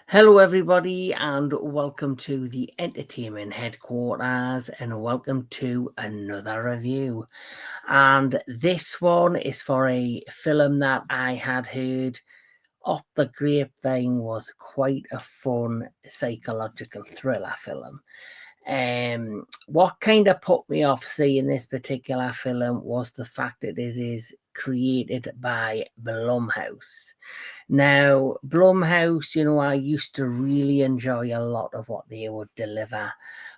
Hello, everybody, and welcome to the Entertainment Headquarters, and welcome to another review. And this one is for a film that I had heard off the grapevine was quite a fun psychological thriller film. What kind of put me off seeing this particular film was the fact that it is created by Blumhouse. Now, Blumhouse, I used to really enjoy a lot of what they would deliver,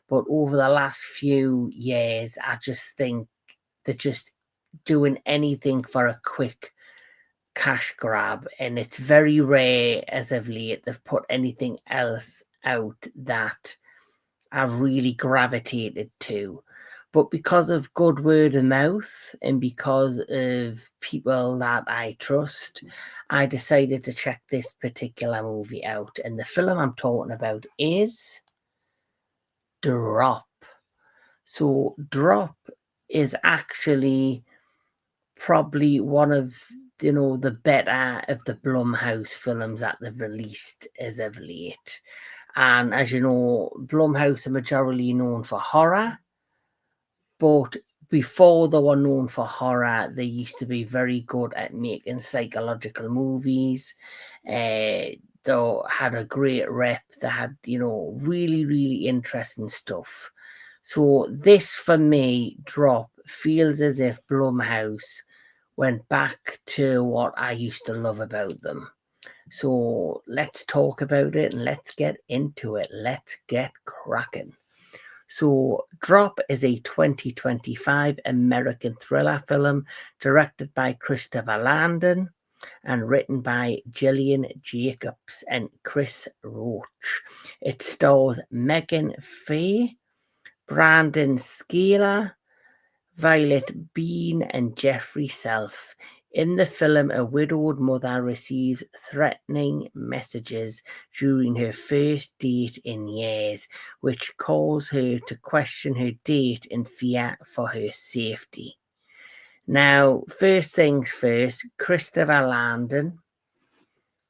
but over the last few years, I just think they're just doing anything for a quick cash grab, and it's very rare as of late they've put anything else out that I've really gravitated to. But because of good word of mouth and because of people that I trust, I decided to check this particular movie out. And the film I'm talking about is Drop. So Drop is actually probably one of the better of the Blumhouse films that they've released as of late. And as you know, Blumhouse are majorly known for horror, but before they were known for horror, they used to be very good at making psychological movies. They had a great rep. They had, really, really interesting stuff. So this, for me, Drop, feels as if Blumhouse went back to what I used to love about them. So let's talk about it and let's get into it. Let's get cracking. So Drop is a 2025 American thriller film directed by Christopher Landon and written by Gillian Jacobs and Chris Roach. It stars Megan Fay, Brandon Scaler, Violet Bean, and Jeffrey Self. In the film, a widowed mother receives threatening messages during her first date in years, which cause her to question her date in fear for her safety. Now, first things first, Christopher Landon.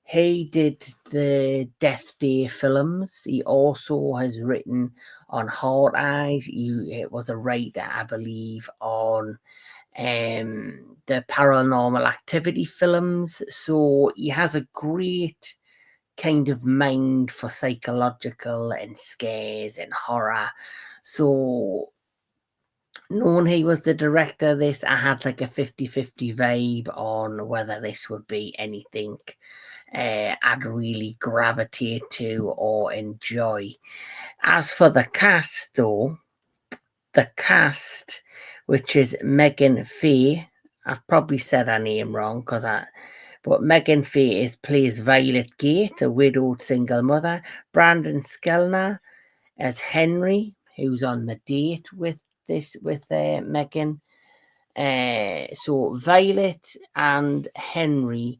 He did the Death Day films. He also has written on Hard Eyes. He was a writer, I believe, on the Paranormal Activity films. So he has a great kind of mind for psychological and scares and horror. So knowing he was the director of this, I had like a 50-50 vibe on whether this would be anything I'd really gravitate to or enjoy. As for the cast, though, the cast, which is Megan Fay, I've probably said her name wrong but Megan Fay plays Violet Gate, a widowed single mother. Brandon Skelner as Henry, who's on the date with Megan. So Violet and Henry,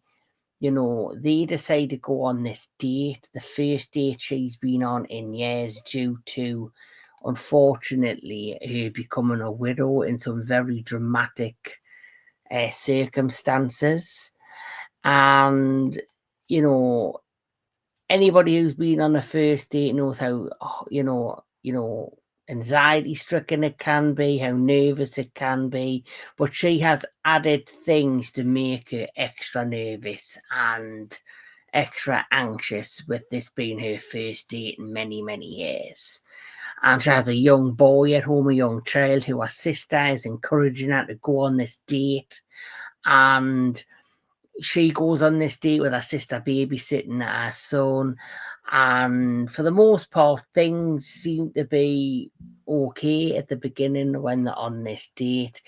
they decide to go on this date, the first date she's been on in years, due to, unfortunately, her becoming a widow in some very dramatic circumstances. And, anybody who's been on a first date knows how, anxiety stricken it can be, how nervous it can be, but she has added things to make her extra nervous and extra anxious, with this being her first date in many, many years. And she has a young boy at home, a young child, who her sister is encouraging her to go on this date. And she goes on this date with her sister babysitting her son. And for the most part, things seem to be okay at the beginning when they're on this date.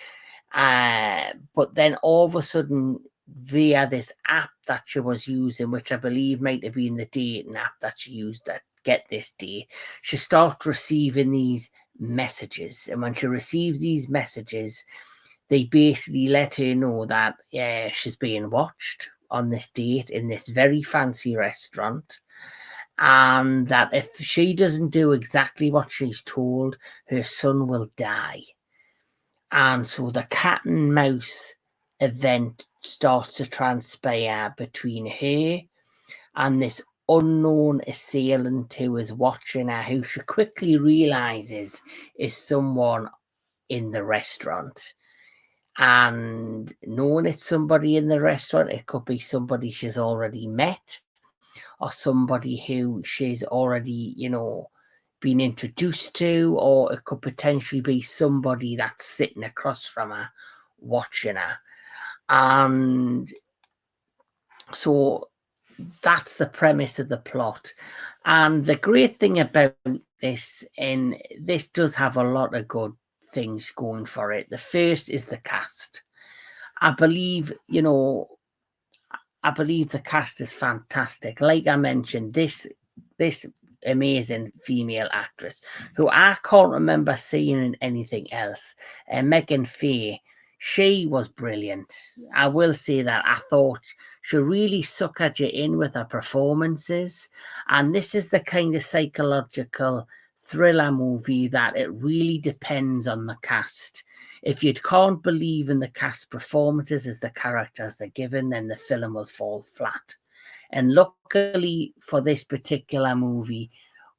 But then all of a sudden, via this app that she was using, which I believe might have been the dating app that she used to get this date, she starts receiving these messages. And when she receives these messages, they basically let her know that she's being watched, on this date in this very fancy restaurant, and that if she doesn't do exactly what she's told, her son will die. And so the cat and mouse event starts to transpire between her and this unknown assailant who is watching her, who she quickly realizes is someone in the restaurant. And knowing it's somebody in the restaurant, it could be somebody she's already met or somebody who she's already, been introduced to, or it could potentially be somebody that's sitting across from her watching her. And so that's the premise of the plot. And the great thing about this, and this does have a lot of good things going for it. The first is the cast. I believe the cast is fantastic. Like I mentioned, this amazing female actress who I can't remember seeing in anything else, Megan Faye. She was brilliant. I will say that. I thought she really suckered you in with her performances, and this is the kind of psychological thriller movie that it really depends on the cast. If you can't believe in the cast performances as the characters they're given, then the film will fall flat. And luckily for this particular movie,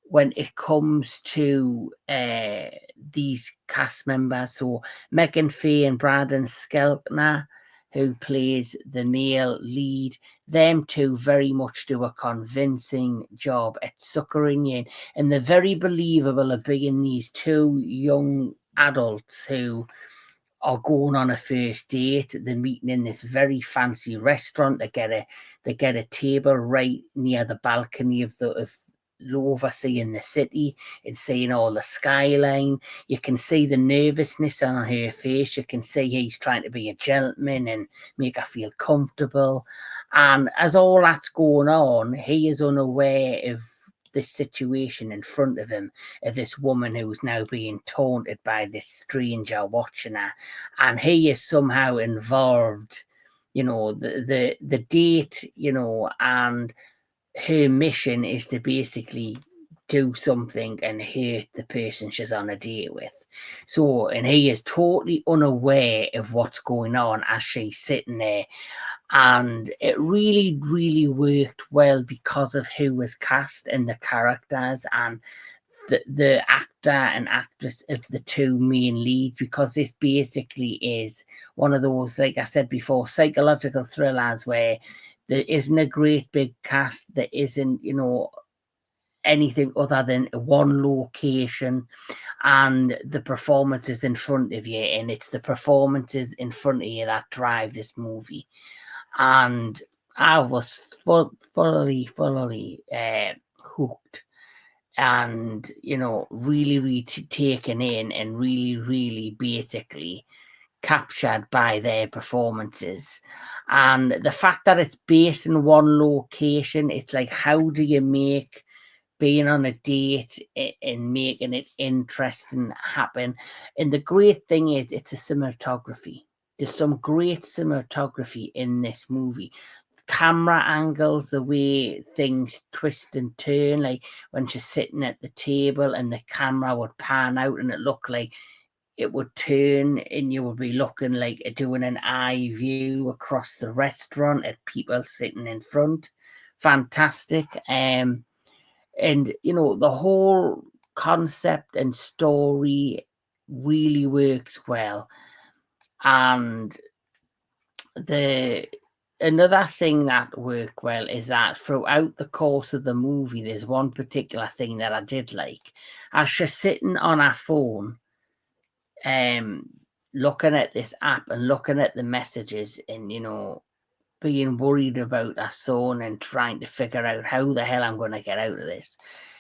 when it comes to these cast members, so Megan Faye and Brandon Skelkner, who plays the male lead, them two very much do a convincing job at suckering you in. And they're very believable of being these two young adults who are going on a first date. They're meeting in this very fancy restaurant. They get a table right near the balcony of overseeing the city and seeing all the skyline. You can see the nervousness on her face. You can see he's trying to be a gentleman and make her feel comfortable. And as all that's going on, he is unaware of this situation in front of him, of this woman who's now being taunted by this stranger watching her, and he is somehow involved. The date, and her mission is to basically do something and hurt the person she's on a date with. So, and he is totally unaware of what's going on as she's sitting there. And it really, really worked well because of who was cast and the characters and the actor and actress of the two main leads, because this basically is one of those, like I said before, psychological thrillers where there isn't a great big cast, there isn't, anything other than one location and the performances in front of you, and it's the performances in front of you that drive this movie. And I was thoroughly hooked, and really, really taken in, and really, really basically captured by their performances. And the fact that it's based in one location, it's like, how do you make being on a date and making it interesting happen? And the great thing is, it's a cinematography. There's some great cinematography in this movie. Camera angles, the way things twist and turn, like when she's sitting at the table and the camera would pan out and it looked like it would turn and you would be looking like doing an eye view across the restaurant at people sitting in front. Fantastic. And the whole concept and story really works well. And another thing that worked well is that throughout the course of the movie, there's one particular thing that I did like. As she's sitting on her phone, looking at this app and looking at the messages, and being worried about her son and trying to figure out how the hell I'm going to get out of this.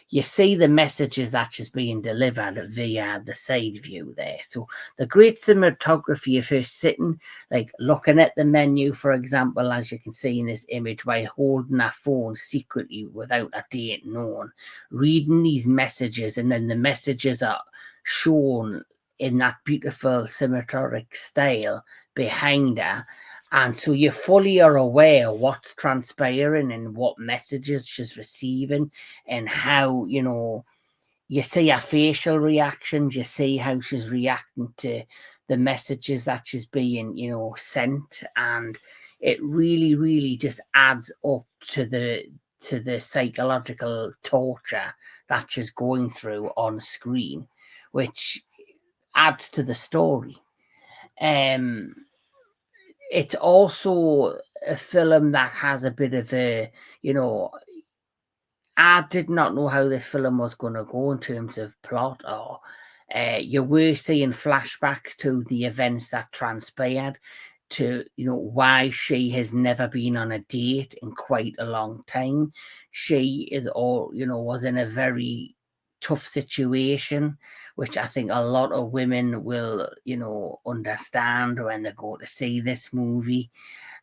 You see the messages that she's being delivered via the side view there. So the great cinematography of her sitting, like looking at the menu, for example, as you can see in this image, while holding her phone secretly without a date known, reading these messages, and then the messages are shown in that beautiful cinematographic style behind her. And so you fully are aware what's transpiring and what messages she's receiving and how, you see her facial reactions, you see how she's reacting to the messages that she's being, sent. And it really, really just adds up to the psychological torture that she's going through on screen, which adds to the story. It's also a film that has a bit of a, I did not know how this film was going to go in terms of plot, or you were seeing flashbacks to the events that transpired, to why she has never been on a date in quite a long time. She is all was in a very tough situation, which I think a lot of women will understand when they go to see this movie.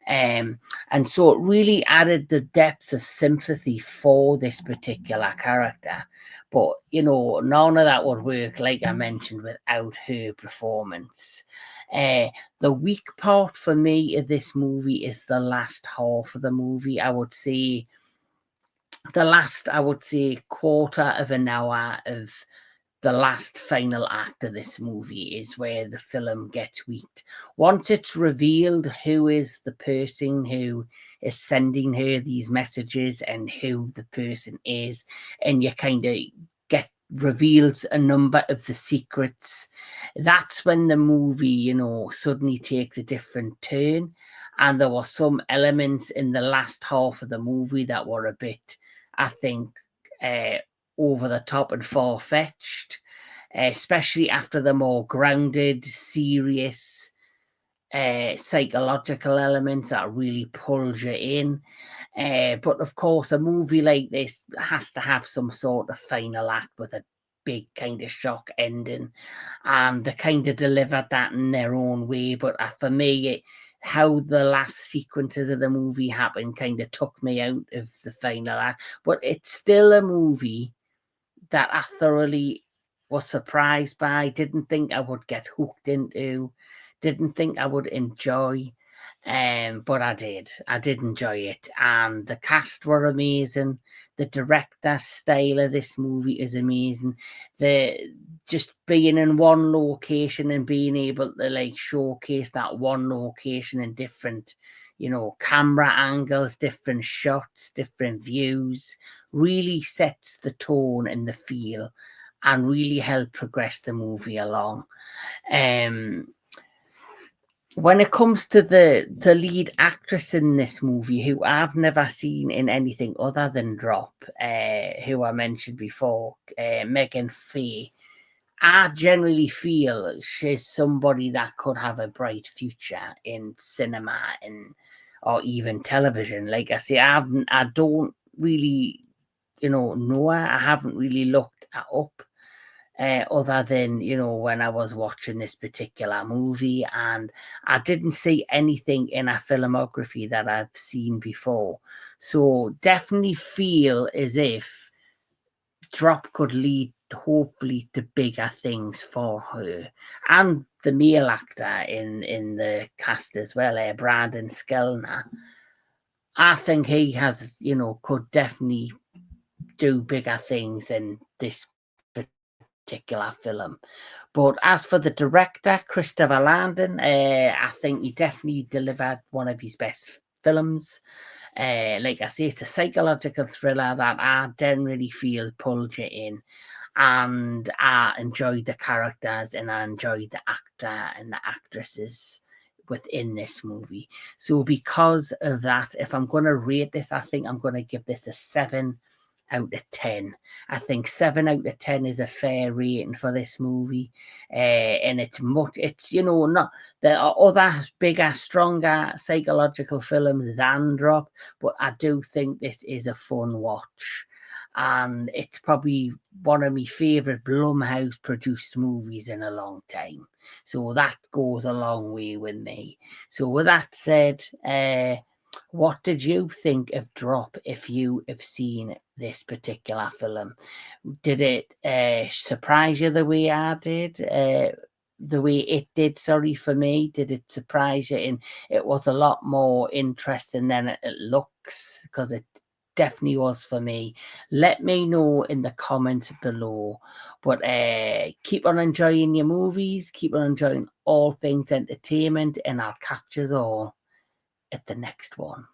And so it really added the depth of sympathy for this particular character. But, none of that would work, like I mentioned, without her performance. The weak part for me of this movie is the last half of the movie. I would say quarter of an hour of the last final act of this movie is where the film gets weak. Once it's revealed who is the person who is sending her these messages and who the person is, and you kind of get reveals a number of the secrets, that's when the movie, suddenly takes a different turn. And there were some elements in the last half of the movie that were a bit, I think, over the top and far-fetched, especially after the more grounded, serious, psychological elements that really pulls you in. But of course, a movie like this has to have some sort of final act with a big kind of shock ending, and they kind of delivered that in their own way. But for me, how the last sequences of the movie happened kind of took me out of the final act. But it's still a movie that I thoroughly was surprised by, didn't think I would get hooked into, didn't think I would enjoy. But I did. I did enjoy it. And the cast were amazing. The director's style of this movie is amazing. The just being in one location and being able to showcase that one location in different, camera angles, different shots, different views, really sets the tone and the feel and really help progress the movie along. When it comes to the lead actress in this movie, who I've never seen in anything other than Drop, who I mentioned before, Megan Fay, I generally feel she's somebody that could have a bright future in cinema or even television. Like I say, I don't really, know her. I haven't really looked her up. Other than when I was watching this particular movie, and I didn't see anything in her filmography that I've seen before. So definitely feel as if Drop could lead hopefully to bigger things for her, and the male actor in the cast as well, Brandon Skellner. I think he has, could definitely do bigger things in this particular film. But as for the director, Christopher Landon, I think he definitely delivered one of his best films. Like I say, it's a psychological thriller that I generally feel pulled you in. And I enjoyed the characters and I enjoyed the actor and the actresses within this movie. So because of that, if I'm going to rate this, I think I'm going to give this a 7 out of 10. I think 7 out of 10 is a fair rating for this movie. And it's not, there are other bigger, stronger psychological films than Drop, but I do think this is a fun watch. And it's probably one of my favourite Blumhouse produced movies in a long time. So that goes a long way with me. So with that said, what did you think of Drop if you have seen this particular film? Did it surprise you the way I did? the way it did, sorry, for me? Did it surprise you? And it was a lot more interesting than it looks, because it definitely was for me. Let me know in the comments below. But keep on enjoying your movies, keep on enjoying all things entertainment, and I'll catch us all at the next one.